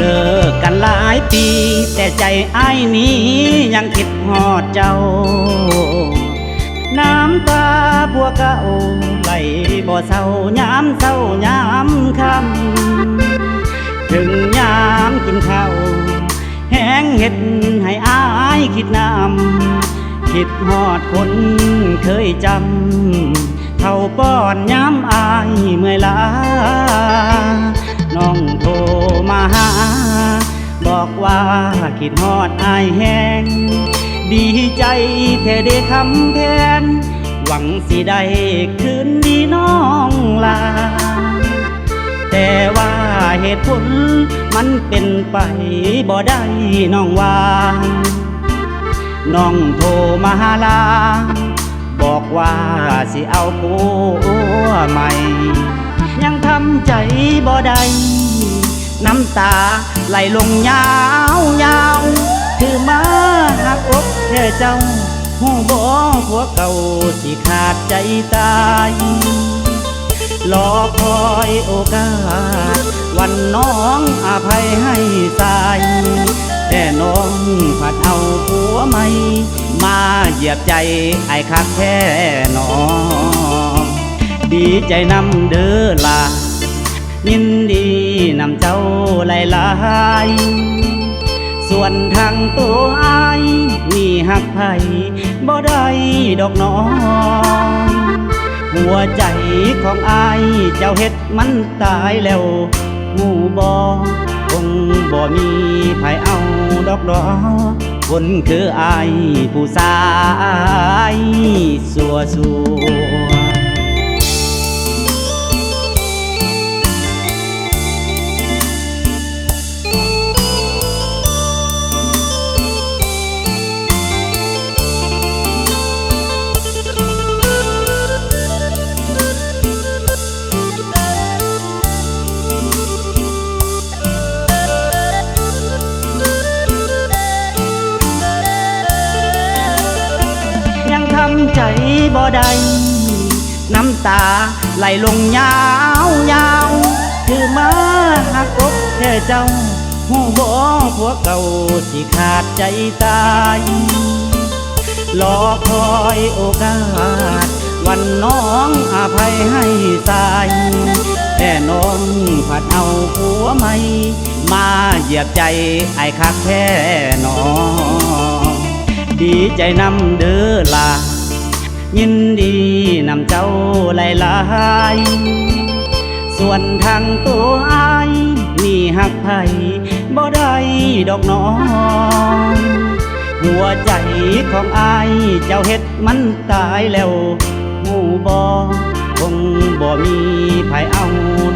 เลิกกันหลายปีแต่ใจอ้ายนี้ยังคิดฮอดเจ้าน้ำตาบัวเก่าไหลบ่เศร้ายามเศร้ายามค่ำถึงยามกินข้าวแห้งเห็ดให้อ้ายคิดน้ำคิดฮอดคนเคยจำเท่าป้อนย้ำอายเมื่อยล้าน้องโทรมาหาบอกว่าคิดฮอดอายแห้งดีใจแท้ได้คำแทนหวังสิได้คืนดีน้องลาแต่ว่าเหตุผลมันเป็นไปบ่ได้น้องว่าน้องโทรมาหาลาบอกว่าสิเอาผัวใหม่ยังทำใจบ่ได้น้ำตาไหลลงยาวยาวคือมาหักอกแค่เจ้าหูบ่ผัวเก่าสิขาดใจตายรอคอยโอกาสวันน้องอภัยให้สายแต่น้องผัดเอาผัวใหม่มาเหยียบใจไอ้คักแท้หนอดีใจนำเด้อลายินดีนำเจ้าหลายๆส่วนทางตัวอ้ายมีหักไผบ่ได้ดอกน้องหัวใจของอ้ายเจ้าเฮ็ดมันตายแล้วหูบ่คงบ่มีไผเอาดอกดอกคนคืออ้ายผู้สายสัวใจบ่ได้น้ำตาไหลลงยาวยาวคือมาหักอกแค่เจ้าหูบ่ผัวเก่าสิขาดใจตายรอคอยโอกาสวันน้องอภัยให้สายแต่น้องผัดเอาผัวใหม่มาเหยียบใจไอ้คักแท้หนอดีใจนำเด้อลายินดีนำเจ้าหลายๆส่วนทางตัวอ้ายมีหักไผบ่ได้ดอกน้องหัวใจของอ้ายเจ้าเฮ็ดมันตายแล้วหูบ่คงบ่มีไผเอา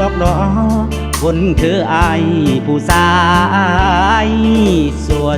ดอกดอกคนคืออ้ายผู้สายสัว